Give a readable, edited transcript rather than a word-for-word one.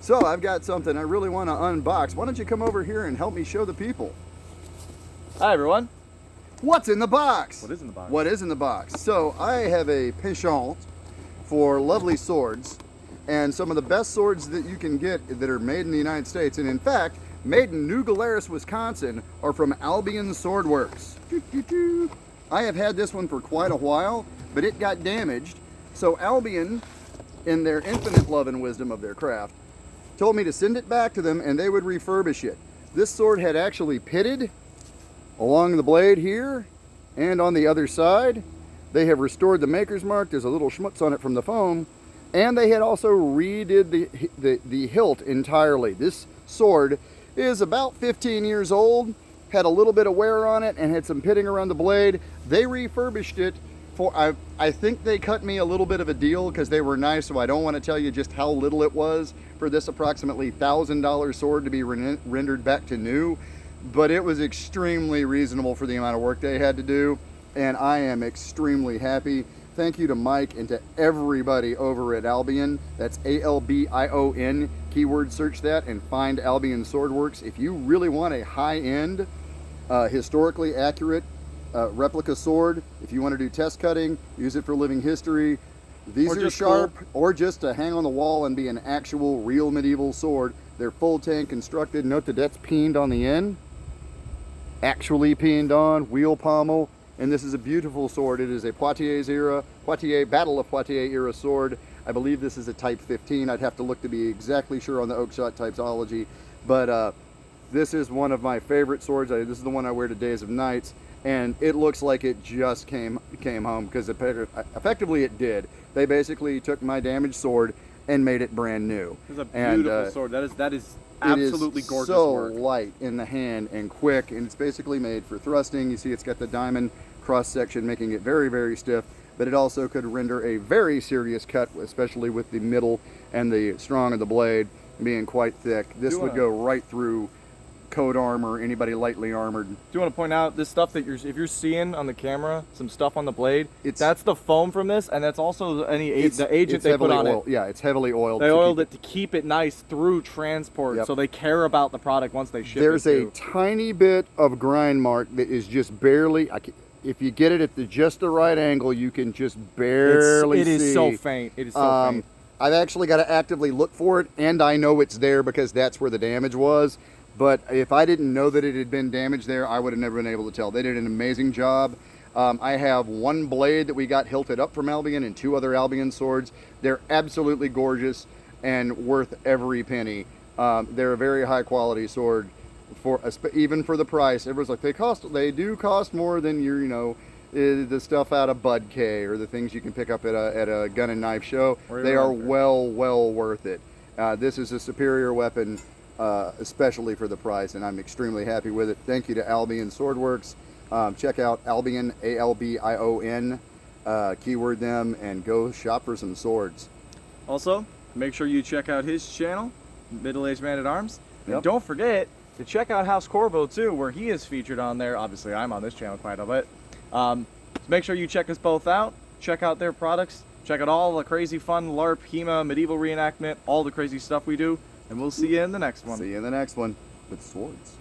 So I've got something I really want to unbox. Why don't you come over here and help me show the people? Hi everyone. What's in the box? What is in the box? What is in the box? So I have a penchant for lovely swords, and some of the best swords that you can get that are made in the United States, and in fact, made in New Glarus, Wisconsin, are from Albion Swordworks. I have had this one for quite a while, but it got damaged. So Albion, in their infinite love and wisdom of their craft, told me to send it back to them and they would refurbish it. This sword had actually pitted along the blade here and on the other side. They have restored the maker's mark. There's a little schmutz on it from the foam. And they had also redid the hilt entirely. This sword is about 15 years old, had a little bit of wear on it and had some pitting around the blade. They refurbished it for, I think they cut me a little bit of a deal because they were nice, so I don't want to tell you just how little it was for this approximately $1,000 sword to be rendered back to new, but it was extremely reasonable for the amount of work they had to do, and I am extremely happy. Thank you to Mike and to everybody over at Albion. That's Albion. Keyword search that and find Albion Swordworks. If you really want a high-end, historically accurate replica sword, if you want to do test cutting, use it for living history, these are sharp, or just to hang on the wall and be an actual real medieval sword. They're full tank constructed. Note that that's peened on the end, actually peened on, wheel pommel, and this is a beautiful sword. It is a Battle of Poitiers era sword. I believe this is a Type 15. I'd have to look to be exactly sure on the Oakshot typology, but this is one of my favorite swords. This is the one I wear to Days of Nights, and it looks like it just came home, because effectively it did. They basically took my damaged sword and made it brand new. It's a beautiful sword. That is absolutely gorgeous so work. Light in the hand and quick, and it's basically made for thrusting. You see it's got the diamond cross section making it very, very stiff, but it also could render a very serious cut, especially with the middle and the strong of the blade being quite thick. This would go right through coat armor, anybody lightly armored. Do you want to point out this stuff that if you're seeing on the camera, some stuff on the blade, that's the foam from this, and that's also the agent they put on it. Yeah, it's heavily oiled. They oiled it to keep it nice through transport, so they care about the product once they ship it. There's a tiny bit of grind mark that is just barely, if you get it at just the right angle, you can just barely see. It is so faint. It is so faint. I've actually got to actively look for it, and I know it's there because that's where the damage was. But if I didn't know that it had been damaged there, I would have never been able to tell. They did an amazing job. I have one blade that we got hilted up from Albion and 2 other Albion swords. They're absolutely gorgeous and worth every penny. They're a very high quality sword, even for the price. Everyone's like, they do cost more than your, the stuff out of Bud K or the things you can pick up at a gun and knife show. They are well worth it. This is a superior weapon, especially for the price, and I'm extremely happy with it. Thank you to Albion Swordworks. Check out Albion, Albion, keyword them, and go shop for some swords. Also, make sure you check out his channel, Middle Aged Man at Arms. And don't forget to check out House Corvo too, where he is featured on there. Obviously, I'm on this channel quite a bit. So make sure you check us both out. Check out their products. Check out all the crazy fun LARP, HEMA, medieval reenactment, all the crazy stuff we do. And we'll see you in the next one. See you in the next one with swords.